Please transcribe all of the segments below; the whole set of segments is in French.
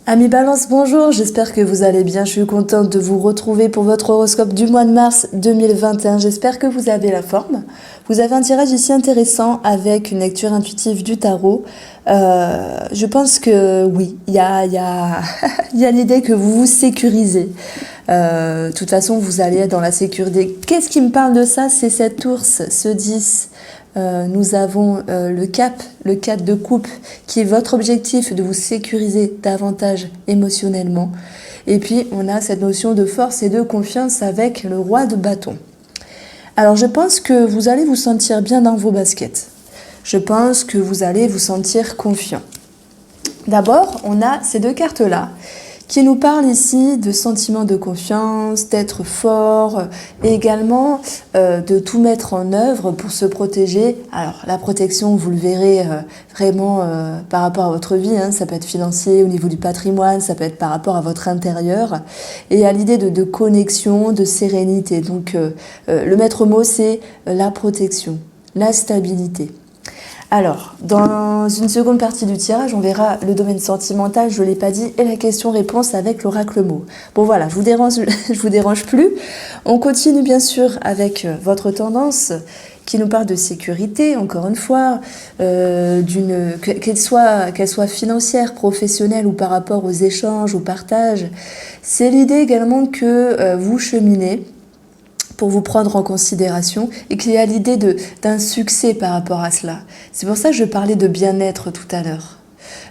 Amis Balance, bonjour, j'espère que vous allez bien. Je suis contente de vous retrouver pour votre horoscope du mois de mars 2021. J'espère que vous avez la forme. Vous avez un tirage ici intéressant avec une lecture intuitive du tarot. Je pense que oui, il y a l'idée que vous vous sécurisez. De toute façon, vous allez être dans la sécurité. Qu'est-ce qui me parle de ça? C'est cette ours, ce 10. Nous avons le 4 de coupe, qui est votre objectif de vous sécuriser davantage émotionnellement. Et puis, on a cette notion de force et de confiance avec le roi de bâton. Alors, je pense que vous allez vous sentir bien dans vos baskets. Je pense que vous allez vous sentir confiant. D'abord, on a ces deux cartes-là qui nous parlent ici de sentiments de confiance, d'être fort, et également de tout mettre en œuvre pour se protéger. Alors la protection, vous le verrez vraiment par rapport à votre vie, hein, ça peut être financier, au niveau du patrimoine, ça peut être par rapport à votre intérieur, et à l'idée de connexion, de sérénité. Donc le maître mot, c'est la protection, la stabilité. Alors, dans une seconde partie du tirage, on verra le domaine sentimental, je ne l'ai pas dit, et la question-réponse avec l'oracle mot. Bon voilà, je vous dérange plus. On continue bien sûr avec votre tendance qui nous parle de sécurité, encore une fois, qu'elle soit financière, professionnelle ou par rapport aux échanges, au partage. C'est l'idée également que vous cheminez pour vous prendre en considération et qu'il y a l'idée d'un succès par rapport à cela. C'est pour ça que je parlais de bien-être tout à l'heure.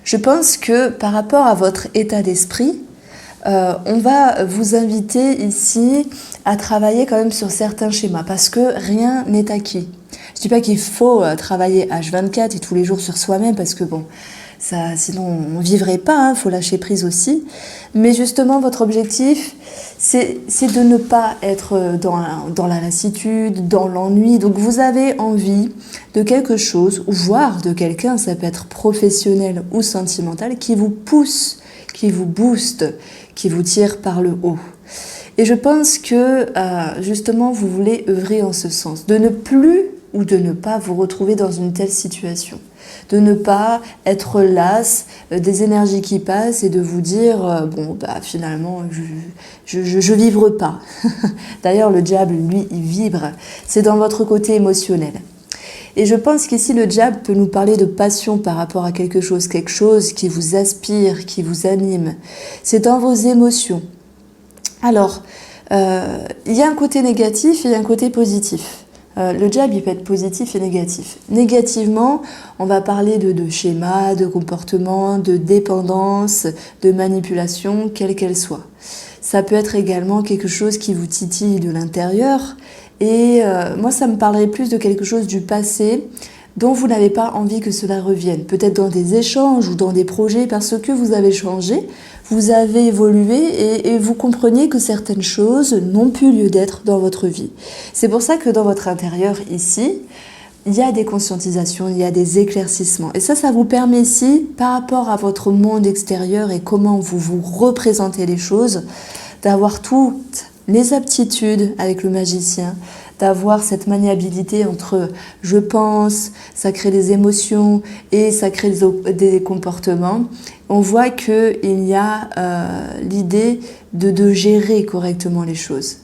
Je pense que par rapport à votre état d'esprit, on va vous inviter ici à travailler quand même sur certains schémas parce que rien n'est acquis. Je ne dis pas qu'il faut travailler H24 et tous les jours sur soi-même parce que bon, ça, sinon on ne vivrait pas, faut lâcher prise aussi. Mais justement, votre objectif, c'est de ne pas être dans la lassitude, dans l'ennui. Donc vous avez envie de quelque chose, voire de quelqu'un, ça peut être professionnel ou sentimental, qui vous pousse, qui vous booste, qui vous tire par le haut. Et je pense que justement, vous voulez œuvrer en ce sens, de ne plus ou de ne pas vous retrouver dans une telle situation. De ne pas être las des énergies qui passent et de vous dire finalement je vibre pas. D'ailleurs le diable lui il vibre, c'est dans votre côté émotionnel. Et je pense qu'ici le diable peut nous parler de passion par rapport à quelque chose qui vous aspire, qui vous anime. C'est dans vos émotions. Alors il y a un côté négatif et il y a un côté positif. Le diable, il peut être positif et négatif. Négativement, on va parler de schémas, de comportements, de dépendance, de manipulation, quelle qu'elle soit. Ça peut être également quelque chose qui vous titille de l'intérieur. Et moi, ça me parlerait plus de quelque chose du passé dont vous n'avez pas envie que cela revienne. Peut-être dans des échanges ou dans des projets parce que vous avez changé, vous avez évolué et vous compreniez que certaines choses n'ont plus lieu d'être dans votre vie. C'est pour ça que dans votre intérieur ici, il y a des conscientisations, il y a des éclaircissements. Et ça vous permet ici, par rapport à votre monde extérieur et comment vous vous représentez les choses, d'avoir toutes les aptitudes avec le magicien, d'avoir cette maniabilité entre je pense, ça crée des émotions et ça crée des comportements. On voit qu'il y a l'idée de gérer correctement les choses.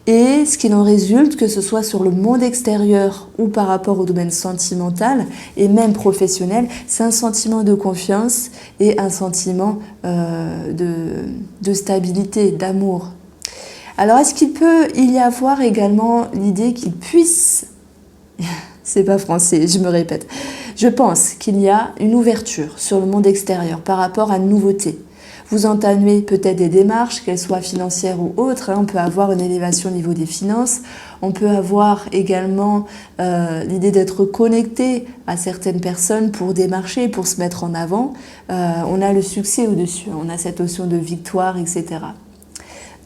Et ce qu'il en résulte, que ce soit sur le monde extérieur ou par rapport au domaine sentimental et même professionnel, c'est un sentiment de confiance et un sentiment de stabilité, d'amour. Alors, est-ce qu'il peut y avoir également l'idée qu'il puisse, c'est pas français, je me répète, je pense qu'il y a une ouverture sur le monde extérieur par rapport à une nouveauté. Vous entamez peut-être des démarches, qu'elles soient financières ou autres, on peut avoir une élévation au niveau des finances, on peut avoir également l'idée d'être connecté à certaines personnes pour démarcher, pour se mettre en avant. On a le succès au-dessus, on a cette notion de victoire, etc.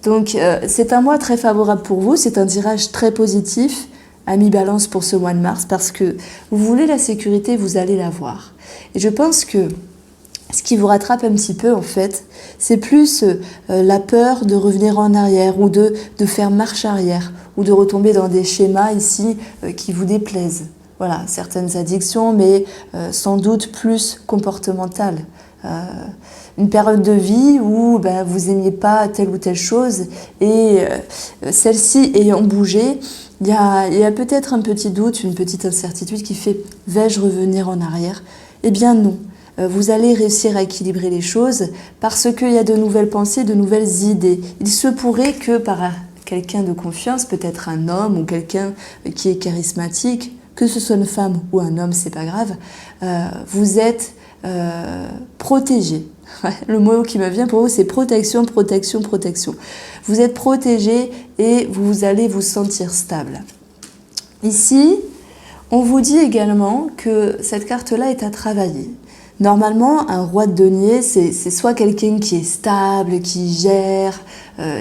Donc c'est un mois très favorable pour vous, c'est un tirage très positif, amis Balance pour ce mois de mars, parce que vous voulez la sécurité, vous allez l'avoir. Et je pense que ce qui vous rattrape un petit peu en fait, c'est plus la peur de revenir en arrière ou de faire marche arrière ou de retomber dans des schémas ici qui vous déplaisent. voilà, certaines addictions, mais sans doute plus comportementales. Une période de vie où vous n'aimiez pas telle ou telle chose et celle-ci ayant bougé, il y a peut-être un petit doute, une petite incertitude qui fait « vais-je revenir en arrière ?» Eh bien non, vous allez réussir à équilibrer les choses parce qu'il y a de nouvelles pensées, de nouvelles idées. Il se pourrait que par quelqu'un de confiance, peut-être un homme ou quelqu'un qui est charismatique, que ce soit une femme ou un homme, c'est pas grave, vous êtes protégé. Le mot qui me vient pour vous, c'est protection, protection, protection. Vous êtes protégé et vous allez vous sentir stable. Ici, on vous dit également que cette carte-là est à travailler. Normalement, un roi de denier, c'est soit quelqu'un qui est stable, qui gère,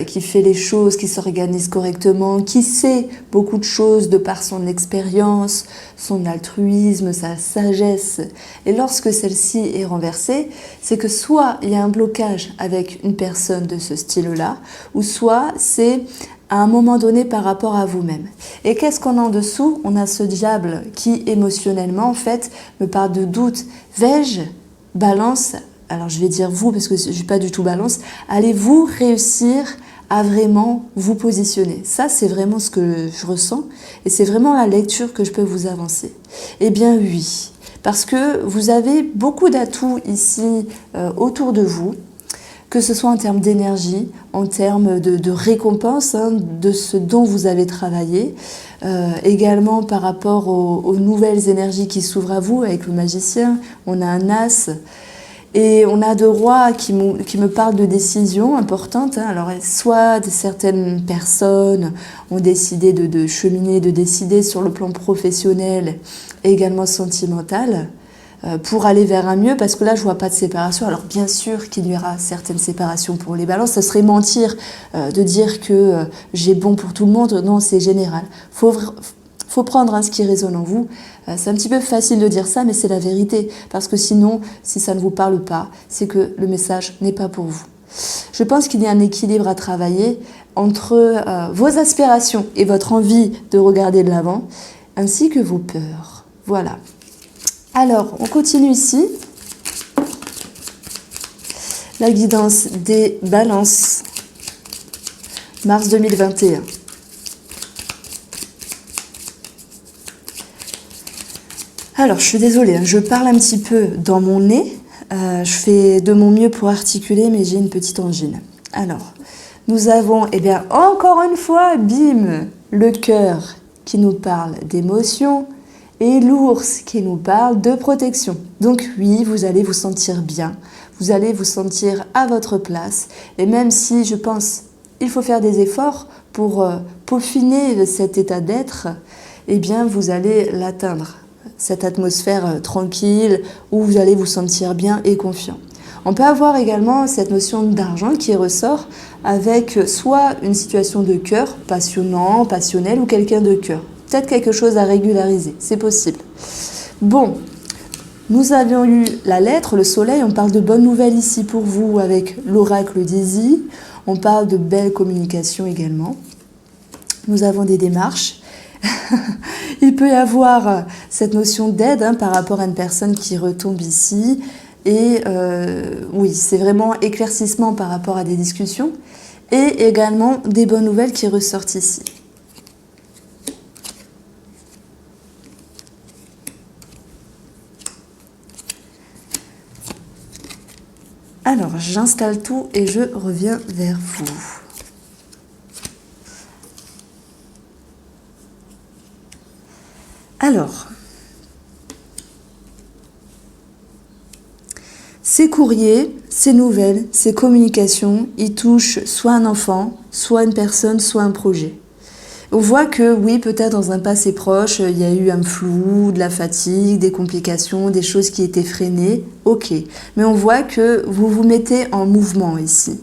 qui fait les choses, qui s'organise correctement, qui sait beaucoup de choses de par son expérience, son altruisme, sa sagesse. Et lorsque celle-ci est renversée, c'est que soit il y a un blocage avec une personne de ce style-là, ou soit c'est à un moment donné par rapport à vous-même. Et qu'est-ce qu'on a en dessous? On a ce diable qui, émotionnellement, en fait, me parle de doute. Vais-je, balance, alors je vais dire vous parce que je ne suis pas du tout balance, allez-vous réussir à vraiment vous positionner? Ça, c'est vraiment ce que je ressens et c'est vraiment la lecture que je peux vous avancer. Eh bien oui, parce que vous avez beaucoup d'atouts ici autour de vous, que ce soit en termes d'énergie, en termes de récompense de ce dont vous avez travaillé, également par rapport aux nouvelles énergies qui s'ouvrent à vous avec le magicien, on a un as, et on a deux rois qui me parlent de décisions importantes. Alors, soit certaines personnes ont décidé de cheminer, de décider sur le plan professionnel et également sentimental, pour aller vers un mieux, parce que là je vois pas de séparation. Alors bien sûr qu'il y aura certaines séparations pour les balances, ça serait mentir de dire que j'ai bon pour tout le monde. Non, c'est général, faut prendre ce qui résonne en vous. C'est un petit peu facile de dire ça, mais c'est la vérité, parce que sinon, si ça ne vous parle pas, c'est que le message n'est pas pour vous. Je pense qu'il y a un équilibre à travailler entre vos aspirations et votre envie de regarder de l'avant, ainsi que vos peurs. Voilà. Alors, on continue ici. La guidance des balances. Mars 2021. Alors, je suis désolée, je parle un petit peu dans mon nez. Je fais de mon mieux pour articuler, mais j'ai une petite angine. Alors, nous avons, encore une fois, bim, le cœur qui nous parle d'émotion, et l'ours qui nous parle de protection. Donc oui, vous allez vous sentir bien, vous allez vous sentir à votre place, et même si je pense il faut faire des efforts pour peaufiner cet état d'être, eh bien vous allez l'atteindre, cette atmosphère tranquille où vous allez vous sentir bien et confiant. On peut avoir également cette notion d'argent qui ressort avec soit une situation de cœur, passionnant, passionnel ou quelqu'un de cœur. Peut-être quelque chose à régulariser, c'est possible. Bon, nous avions eu la lettre, le soleil, on parle de bonnes nouvelles ici pour vous avec l'oracle d'Izzy, on parle de belles communications également. Nous avons des démarches. Il peut y avoir cette notion d'aide par rapport à une personne qui retombe ici. Et oui, c'est vraiment éclaircissement par rapport à des discussions. Et également des bonnes nouvelles qui ressortent ici. Alors, j'installe tout et je reviens vers vous. Alors, ces courriers, ces nouvelles, ces communications, ils touchent soit un enfant, soit une personne, soit un projet. On voit que oui, peut-être dans un passé proche, il y a eu un flou, de la fatigue, des complications, des choses qui étaient freinées. Ok, mais on voit que vous vous mettez en mouvement ici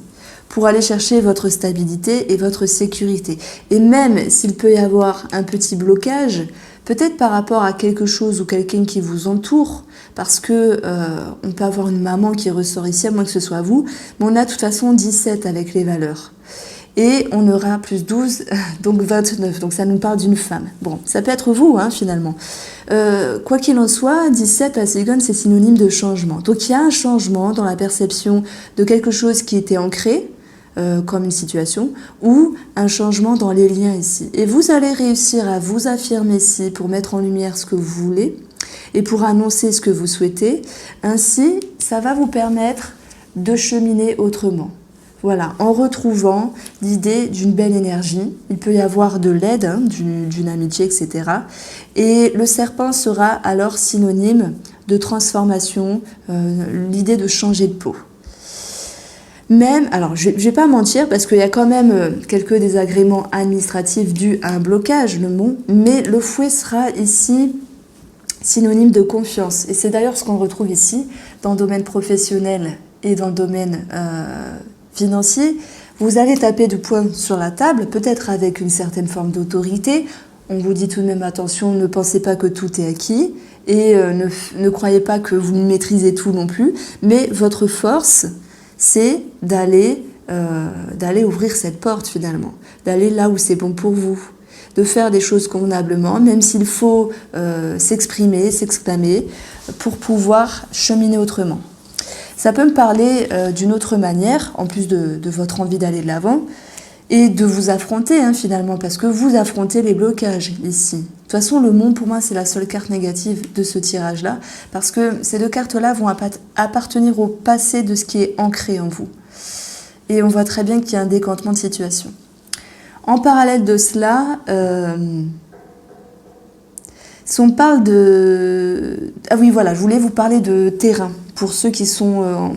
pour aller chercher votre stabilité et votre sécurité. Et même s'il peut y avoir un petit blocage, peut-être par rapport à quelque chose ou quelqu'un qui vous entoure, parce que on peut avoir une maman qui ressort ici, à moins que ce soit vous, mais on a de toute façon 17 avec les valeurs. Et on aura plus 12, donc 29. Donc ça nous parle d'une femme. Bon, ça peut être vous, finalement. Quoi qu'il en soit, 17 à Cigogne, c'est synonyme de changement. Donc il y a un changement dans la perception de quelque chose qui était ancré, comme une situation, ou un changement dans les liens ici. Et vous allez réussir à vous affirmer ici pour mettre en lumière ce que vous voulez et pour annoncer ce que vous souhaitez. Ainsi, ça va vous permettre de cheminer autrement. Voilà, en retrouvant l'idée d'une belle énergie. Il peut y avoir de l'aide, hein, d'une amitié, etc. Et le serpent sera alors synonyme de transformation, l'idée de changer de peau. Même, alors je ne vais pas mentir parce qu'il y a quand même quelques désagréments administratifs dus à un blocage, le mot, mais le fouet sera ici synonyme de confiance. Et c'est d'ailleurs ce qu'on retrouve ici dans le domaine professionnel et dans le domaine financier. Vous allez taper du poing sur la table, peut-être avec une certaine forme d'autorité. On vous dit tout de même attention, ne pensez pas que tout est acquis et ne croyez pas que vous maîtrisez tout non plus, mais votre force, c'est d'aller ouvrir cette porte finalement, d'aller là où c'est bon pour vous, de faire des choses convenablement, même s'il faut s'exprimer, s'exclamer, pour pouvoir cheminer autrement. Ça peut me parler d'une autre manière, en plus de votre envie d'aller de l'avant, et de vous affronter finalement, parce que vous affrontez les blocages ici. De toute façon, le monde, pour moi, c'est la seule carte négative de ce tirage-là, parce que ces deux cartes-là vont appartenir au passé de ce qui est ancré en vous. Et on voit très bien qu'il y a un décantement de situation. En parallèle de cela, si on parle de... Ah oui, voilà, je voulais vous parler de terrain. Pour ceux qui sont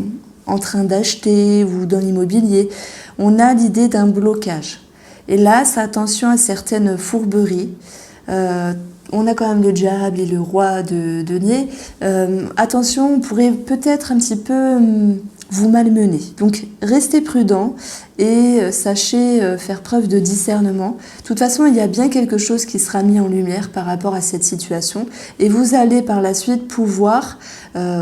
en train d'acheter ou dans l'immobilier, on a l'idée d'un blocage. Et là, c'est attention à certaines fourberies. On a quand même le diable et le roi de denier. Attention, on pourrait peut-être un petit peu vous malmener. Donc, restez prudent et sachez faire preuve de discernement. De toute façon, il y a bien quelque chose qui sera mis en lumière par rapport à cette situation. Et vous allez par la suite pouvoir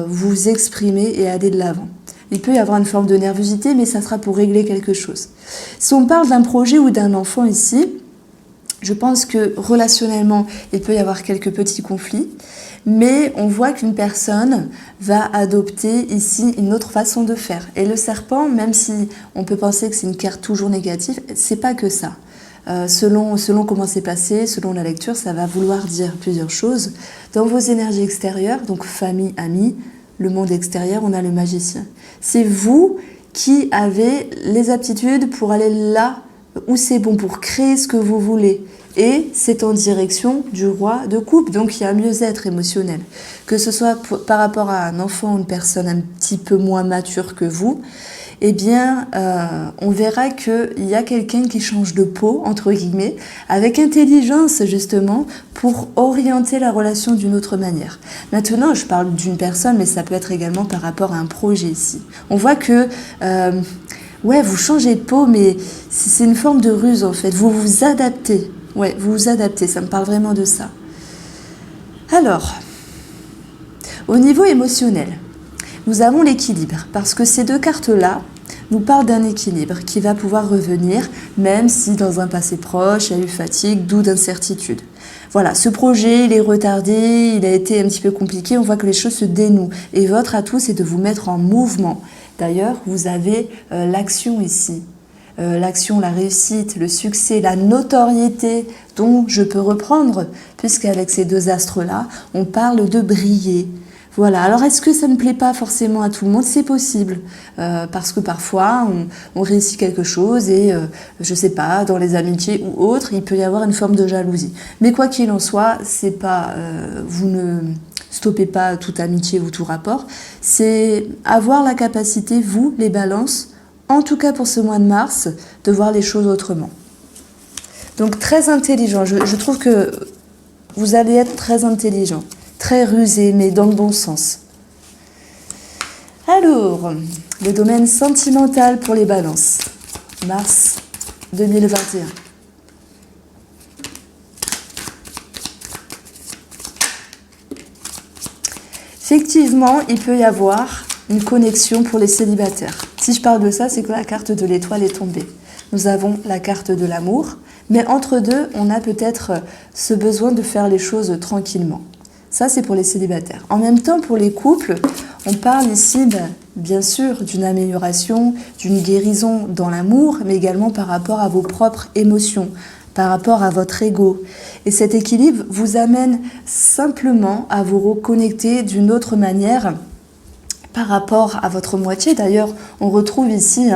vous exprimer et aller de l'avant. Il peut y avoir une forme de nervosité, mais ça sera pour régler quelque chose. Si on parle d'un projet ou d'un enfant ici, je pense que relationnellement, il peut y avoir quelques petits conflits, mais on voit qu'une personne va adopter ici une autre façon de faire. Et le serpent, même si on peut penser que c'est une carte toujours négative, c'est pas que ça. Selon comment c'est passé, selon la lecture, ça va vouloir dire plusieurs choses. Dans vos énergies extérieures, donc famille, amis, le monde extérieur, on a le magicien. C'est vous qui avez les aptitudes pour aller là où c'est bon, pour créer ce que vous voulez. Et c'est en direction du roi de coupe. Donc il y a un mieux-être émotionnel. Que ce soit par rapport à un enfant ou une personne un petit peu moins mature que vous, eh bien, on verra qu'il y a quelqu'un qui change de peau, entre guillemets, avec intelligence, justement, pour orienter la relation d'une autre manière. Maintenant, je parle d'une personne, mais ça peut être également par rapport à un projet ici. On voit que, ouais, vous changez de peau, mais c'est une forme de ruse, en fait. Vous vous adaptez. Ouais, vous vous adaptez, ça me parle vraiment de ça. Alors, au niveau émotionnel, nous avons l'équilibre, parce que ces deux cartes-là nous parlent d'un équilibre qui va pouvoir revenir, même si dans un passé proche, il y a eu fatigue, doute, incertitude. Voilà, ce projet, il est retardé, il a été un petit peu compliqué, on voit que les choses se dénouent. Et votre atout, c'est de vous mettre en mouvement. D'ailleurs, vous avez l'action ici. L'action, la réussite, le succès, la notoriété dont je peux reprendre, puisqu'avec ces deux astres-là, on parle de briller. Voilà, alors est-ce que ça ne plaît pas forcément à tout le monde? C'est possible, parce que parfois on réussit quelque chose et, je sais pas, dans les amitiés ou autres, il peut y avoir une forme de jalousie. Mais quoi qu'il en soit, c'est pas, vous ne stoppez pas toute amitié ou tout rapport, c'est avoir la capacité, vous, les balances, en tout cas pour ce mois de mars, de voir les choses autrement. Donc très intelligent, je trouve que vous allez être très intelligent. Très rusé, mais dans le bon sens. Alors, le domaine sentimental pour les balances. Mars 2021. Effectivement, il peut y avoir une connexion pour les célibataires. Si je parle de ça, c'est que la carte de l'étoile est tombée. Nous avons la carte de l'amour, mais entre deux, on a peut-être ce besoin de faire les choses tranquillement. Ça, c'est pour les célibataires. En même temps, pour les couples, on parle ici, bien sûr, d'une amélioration, d'une guérison dans l'amour, mais également par rapport à vos propres émotions, par rapport à votre ego. Et cet équilibre vous amène simplement à vous reconnecter d'une autre manière par rapport à votre moitié. D'ailleurs, on retrouve ici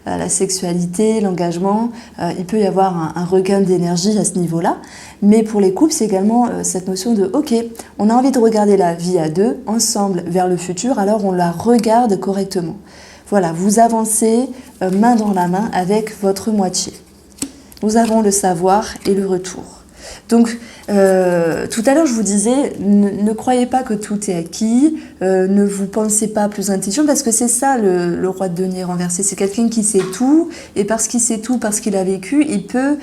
la sexualité, l'engagement. Il peut y avoir un regain d'énergie à ce niveau-là. Mais pour les couples, c'est également cette notion de « Ok, on a envie de regarder la vie à deux, ensemble, vers le futur, alors on la regarde correctement. » Voilà, vous avancez main dans la main avec votre moitié. Nous avons le savoir et le retour. Donc, tout à l'heure, je vous disais, ne croyez pas que tout est acquis, ne vous pensez pas plus intelligent, parce que c'est ça le roi de denier renversé. C'est quelqu'un qui sait tout, et parce qu'il sait tout, parce qu'il a vécu, il peut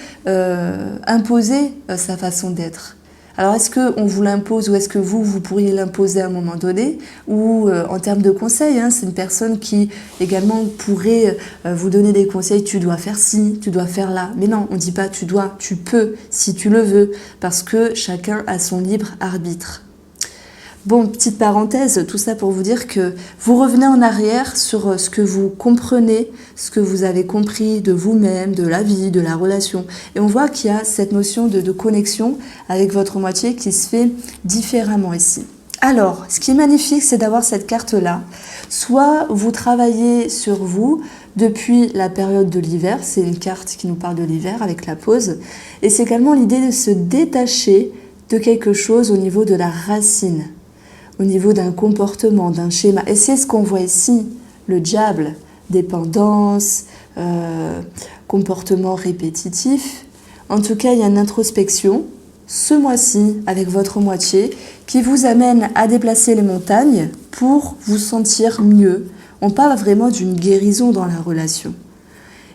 imposer sa façon d'être. Alors, est-ce qu'on vous l'impose ou est-ce que vous pourriez l'imposer à un moment donné? Ou en termes de conseils, c'est une personne qui également pourrait vous donner des conseils. Tu dois faire ci, tu dois faire là. Mais non, on ne dit pas tu dois, tu peux si tu le veux. Parce que chacun a son libre arbitre. Bon, petite parenthèse, tout ça pour vous dire que vous revenez en arrière sur ce que vous comprenez, ce que vous avez compris de vous-même, de la vie, de la relation. Et on voit qu'il y a cette notion de connexion avec votre moitié qui se fait différemment ici. Alors, ce qui est magnifique, c'est d'avoir cette carte-là. Soit vous travaillez sur vous depuis la période de l'hiver, c'est une carte qui nous parle de l'hiver avec la pause, et c'est également l'idée de se détacher de quelque chose au niveau de la racine, au niveau d'un comportement, d'un schéma. Et c'est ce qu'on voit ici, le diable, dépendance, comportement répétitif. En tout cas, il y a une introspection, ce mois-ci, avec votre moitié, qui vous amène à déplacer les montagnes pour vous sentir mieux. On parle vraiment d'une guérison dans la relation.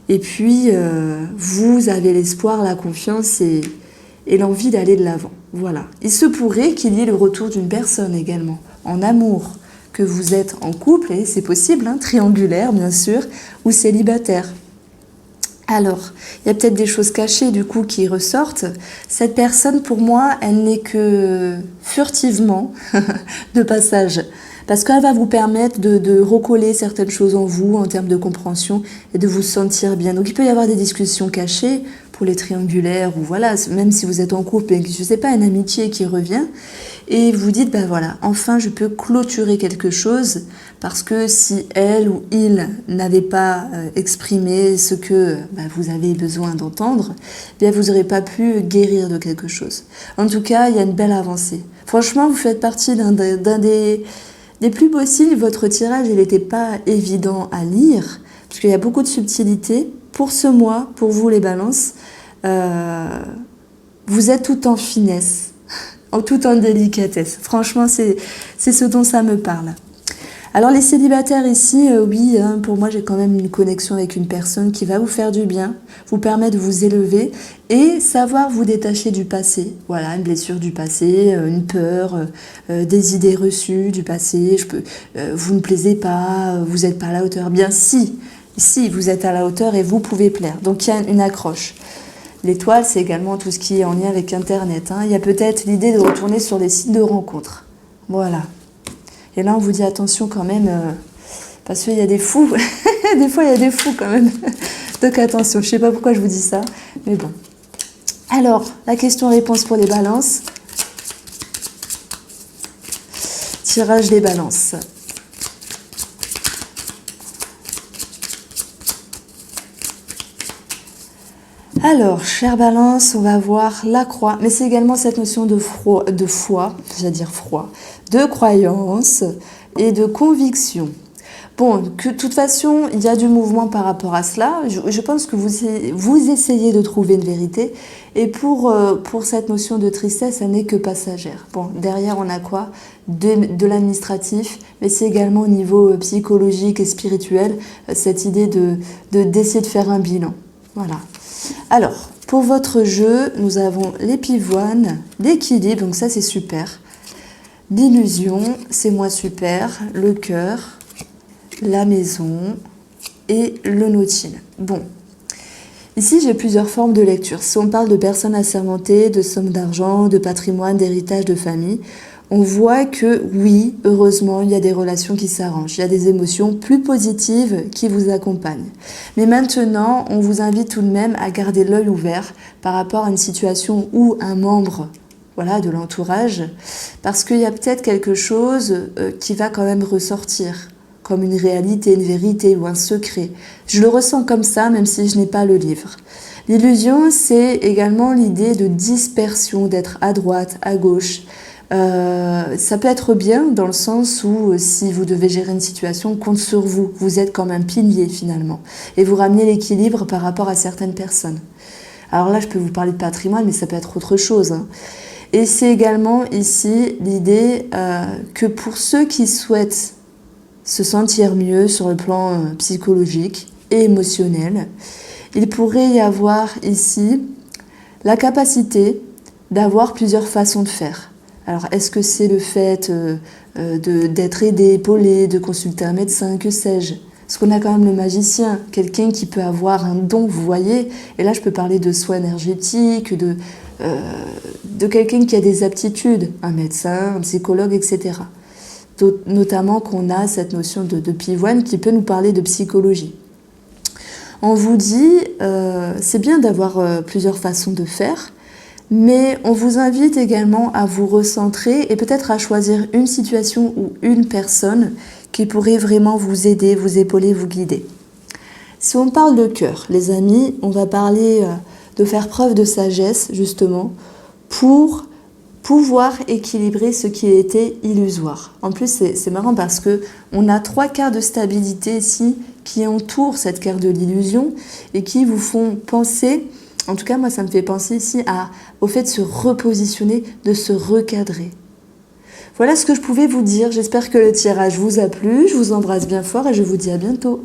Et puis, vous avez l'espoir, la confiance et l'envie d'aller de l'avant. Voilà. Il se pourrait qu'il y ait le retour d'une personne également, en amour, que vous êtes en couple, et c'est possible, triangulaire bien sûr, ou célibataire. Alors, il y a peut-être des choses cachées du coup qui ressortent. Cette personne, pour moi, elle n'est que furtivement de passage. Parce qu'elle va vous permettre de recoller certaines choses en vous, en termes de compréhension, et de vous sentir bien. Donc il peut y avoir des discussions cachées pour les triangulaires, ou voilà, même si vous êtes en couple, et je ne sais pas, une amitié qui revient, et vous dites, voilà, enfin je peux clôturer quelque chose, parce que si elle ou il n'avait pas exprimé ce que vous avez besoin d'entendre, bien vous n'aurez pas pu guérir de quelque chose. En tout cas, il y a une belle avancée. Franchement, vous faites partie d'un des plus beaux signes. Votre tirage, il n'était pas évident à lire, parce qu'il y a beaucoup de subtilité. Pour ce mois, pour vous les balances, vous êtes tout en finesse, tout en délicatesse. Franchement, c'est ce dont ça me parle. Alors les célibataires ici, oui, pour moi j'ai quand même une connexion avec une personne qui va vous faire du bien, vous permettre de vous élever et savoir vous détacher du passé. Voilà, une blessure du passé, une peur, des idées reçues du passé, vous ne plaisez pas, vous n'êtes pas à la hauteur. Bien si vous êtes à la hauteur et vous pouvez plaire. Donc il y a une accroche. L'étoile, c'est également tout ce qui est en lien avec Internet. Il y a peut-être l'idée de retourner sur les sites de rencontres. Voilà. Et là, on vous dit attention quand même, parce qu'il y a des fous. Des fois, il y a des fous quand même. Donc attention, je ne sais pas pourquoi je vous dis ça, mais bon. Alors, la question-réponse pour les balances. Tirage des balances. Alors, chère balance, on va voir la croix, mais c'est également cette notion de foi, de croyance et de conviction. Bon, de toute façon, il y a du mouvement par rapport à cela. Je pense que vous essayez de trouver une vérité. Et pour cette notion de tristesse, elle n'est que passagère. Bon, derrière, on a quoi? De l'administratif, mais c'est également au niveau psychologique et spirituel, cette idée d'essayer de faire un bilan. Voilà. Alors, pour votre jeu, nous avons les pivoines, l'équilibre, donc ça c'est super. L'illusion, c'est moins super. Le cœur, la maison et le nautile. Bon, ici j'ai plusieurs formes de lecture. Si on parle de personnes assermentées, de sommes d'argent, de patrimoine, d'héritage, de famille, On voit que oui, heureusement, il y a des relations qui s'arrangent, il y a des émotions plus positives qui vous accompagnent. Mais maintenant, on vous invite tout de même à garder l'œil ouvert par rapport à une situation où un membre de l'entourage, parce qu'il y a peut-être quelque chose qui va quand même ressortir, comme une réalité, une vérité ou un secret. Je le ressens comme ça, même si je n'ai pas le livre. L'illusion, c'est également l'idée de dispersion, d'être à droite, à gauche. Ça peut être bien dans le sens où si vous devez gérer une situation, on compte sur vous. Vous êtes comme un pilier finalement. Et vous ramenez l'équilibre par rapport à certaines personnes. Alors là, je peux vous parler de patrimoine, mais ça peut être autre chose. Et c'est également ici l'idée que pour ceux qui souhaitent se sentir mieux sur le plan psychologique et émotionnel, il pourrait y avoir ici la capacité d'avoir plusieurs façons de faire. Alors, est-ce que c'est le fait d'être aidé, épaulé, de consulter un médecin, que sais-je? Parce qu'on a quand même le magicien, quelqu'un qui peut avoir un don, vous voyez. Et là, je peux parler de soins énergétiques, de quelqu'un qui a des aptitudes, un médecin, un psychologue, etc. Notamment qu'on a cette notion de pivoine qui peut nous parler de psychologie. On vous dit, c'est bien d'avoir plusieurs façons de faire, mais on vous invite également à vous recentrer et peut-être à choisir une situation ou une personne qui pourrait vraiment vous aider, vous épauler, vous guider. Si on parle de cœur, les amis, on va parler de faire preuve de sagesse, justement, pour pouvoir équilibrer ce qui était illusoire. En plus, c'est marrant parce qu'on a 3 quarts de stabilité ici qui entourent cette carte de l'illusion et qui vous font penser, en tout cas moi ça me fait penser ici au fait de se repositionner, de se recadrer. Voilà ce que je pouvais vous dire, j'espère que le tirage vous a plu, je vous embrasse bien fort et je vous dis à bientôt.